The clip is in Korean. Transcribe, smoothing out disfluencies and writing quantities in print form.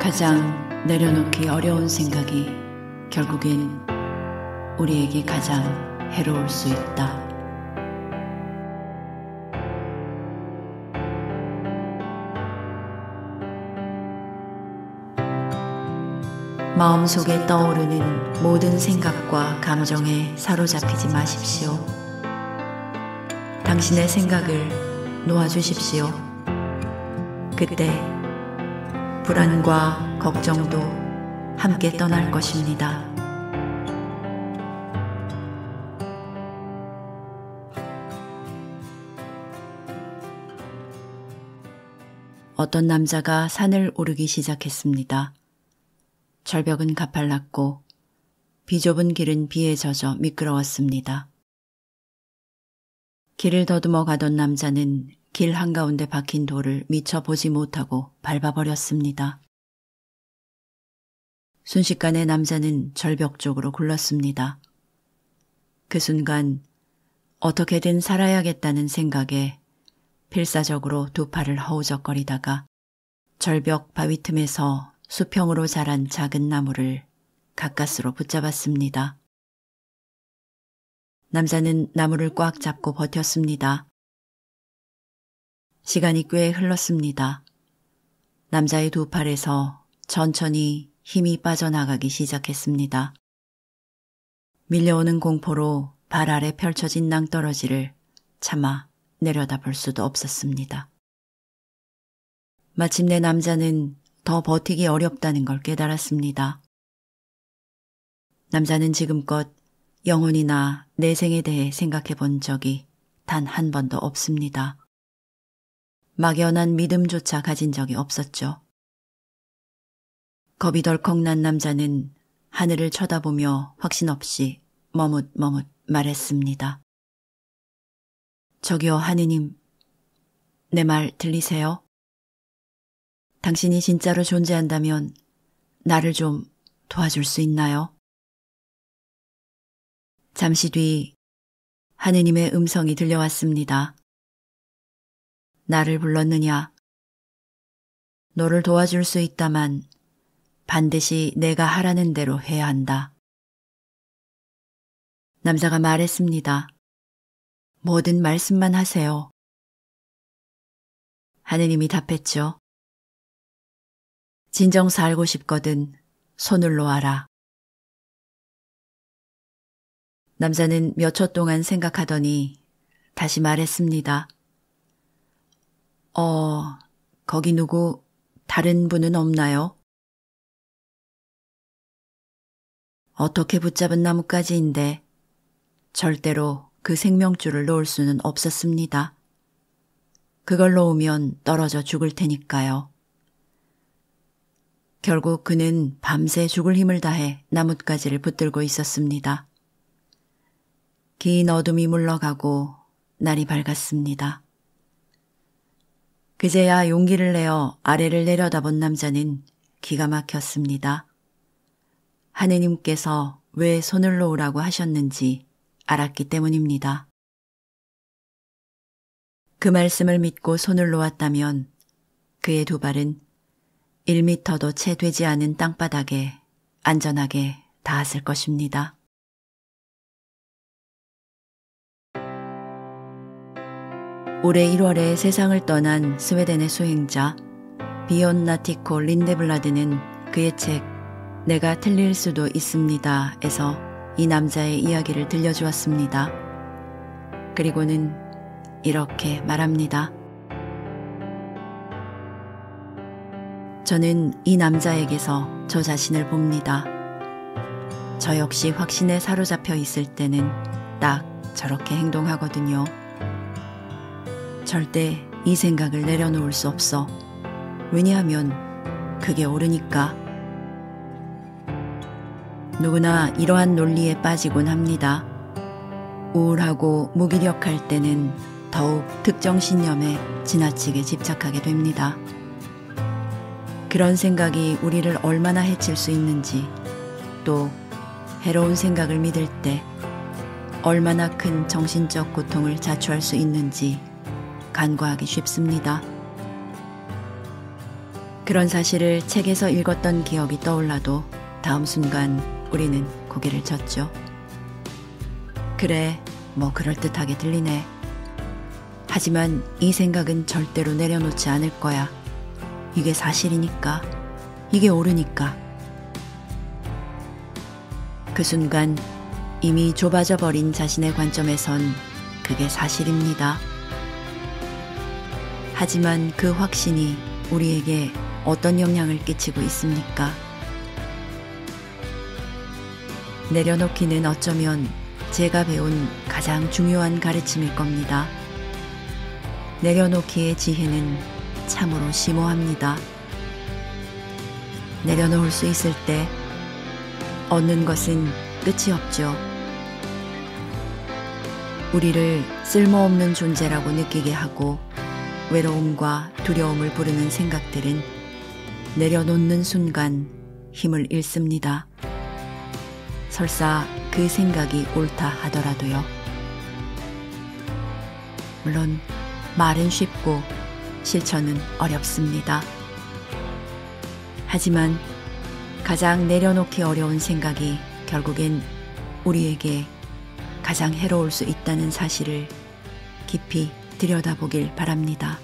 가장 내려놓기 어려운 생각이 결국엔 우리에게 가장 해로울 수 있다. 마음속에 떠오르는 모든 생각과 감정에 사로잡히지 마십시오. 당신의 생각을 놓아주십시오. 그때 불안과 걱정도 함께 떠날 것입니다. 어떤 남자가 산을 오르기 시작했습니다. 절벽은 가팔랐고 비좁은 길은 비에 젖어 미끄러웠습니다. 길을 더듬어 가던 남자는 길 한가운데 박힌 돌을 미처 보지 못하고 밟아버렸습니다. 순식간에 남자는 절벽 쪽으로 굴렀습니다. 그 순간 어떻게든 살아야겠다는 생각에 필사적으로 두 팔을 허우적거리다가 절벽 바위 틈에서 수평으로 자란 작은 나무를 가까스로 붙잡았습니다. 남자는 나무를 꽉 잡고 버텼습니다. 시간이 꽤 흘렀습니다. 남자의 두 팔에서 천천히 힘이 빠져나가기 시작했습니다. 밀려오는 공포로 발 아래 펼쳐진 낭떠러지를 차마 내려다볼 수도 없었습니다. 마침내 남자는 더 버티기 어렵다는 걸 깨달았습니다. 남자는 지금껏 영혼이나 내생에 대해 생각해 본 적이 단 한 번도 없습니다. 막연한 믿음조차 가진 적이 없었죠. 겁이 덜컥 난 남자는 하늘을 쳐다보며 확신 없이 머뭇머뭇 말했습니다. 저기요, 하느님, 내 말 들리세요? 당신이 진짜로 존재한다면 나를 좀 도와줄 수 있나요? 잠시 뒤 하느님의 음성이 들려왔습니다. 나를 불렀느냐? 너를 도와줄 수 있다만 반드시 내가 하라는 대로 해야 한다. 남자가 말했습니다. 뭐든 말씀만 하세요. 하느님이 답했죠. 진정서 알고 싶거든 손을 놓아라. 남자는 몇 초 동안 생각하더니 다시 말했습니다. 거기 누구 다른 분은 없나요? 어떻게 붙잡은 나뭇가지인데 절대로 그 생명줄을 놓을 수는 없었습니다. 그걸 놓으면 떨어져 죽을 테니까요. 결국 그는 밤새 죽을 힘을 다해 나뭇가지를 붙들고 있었습니다. 긴 어둠이 물러가고 날이 밝았습니다. 그제야 용기를 내어 아래를 내려다본 남자는 기가 막혔습니다. 하느님께서 왜 손을 놓으라고 하셨는지 알았기 때문입니다. 그 말씀을 믿고 손을 놓았다면 그의 두 발은 1미터도 채 되지 않은 땅바닥에 안전하게 닿았을 것입니다. 올해 1월에 세상을 떠난 스웨덴의 수행자 비온 나티코 린데블라드는 그의 책 내가 틀릴 수도 있습니다 에서 이 남자의 이야기를 들려주었습니다. 그리고는 이렇게 말합니다. 저는 이 남자에게서 저 자신을 봅니다. 저 역시 확신에 사로잡혀 있을 때는 딱 저렇게 행동하거든요. 절대 이 생각을 내려놓을 수 없어. 왜냐하면 그게 옳으니까. 누구나 이러한 논리에 빠지곤 합니다. 우울하고 무기력할 때는 더욱 특정 신념에 지나치게 집착하게 됩니다. 그런 생각이 우리를 얼마나 해칠 수 있는지, 또 해로운 생각을 믿을 때 얼마나 큰 정신적 고통을 자초할 수 있는지 간과하기 쉽습니다. 그런 사실을 책에서 읽었던 기억이 떠올라도 다음 순간 우리는 고개를 젓죠. 그래, 뭐 그럴듯하게 들리네. 하지만 이 생각은 절대로 내려놓지 않을 거야. 이게 사실이니까. 이게 옳으니까. 그 순간 이미 좁아져 버린 자신의 관점에선 그게 사실입니다. 하지만 그 확신이 우리에게 어떤 영향을 끼치고 있습니까? 내려놓기는 어쩌면 제가 배운 가장 중요한 가르침일 겁니다. 내려놓기의 지혜는 참으로 심오합니다. 내려놓을 수 있을 때 얻는 것은 끝이 없죠. 우리를 쓸모없는 존재라고 느끼게 하고 외로움과 두려움을 부르는 생각들은 내려놓는 순간 힘을 잃습니다. 설사 그 생각이 옳다 하더라도요. 물론 말은 쉽고 실천은 어렵습니다. 하지만 가장 내려놓기 어려운 생각이 결국엔 우리에게 가장 해로울 수 있다는 사실을 깊이 들여다보길 바랍니다.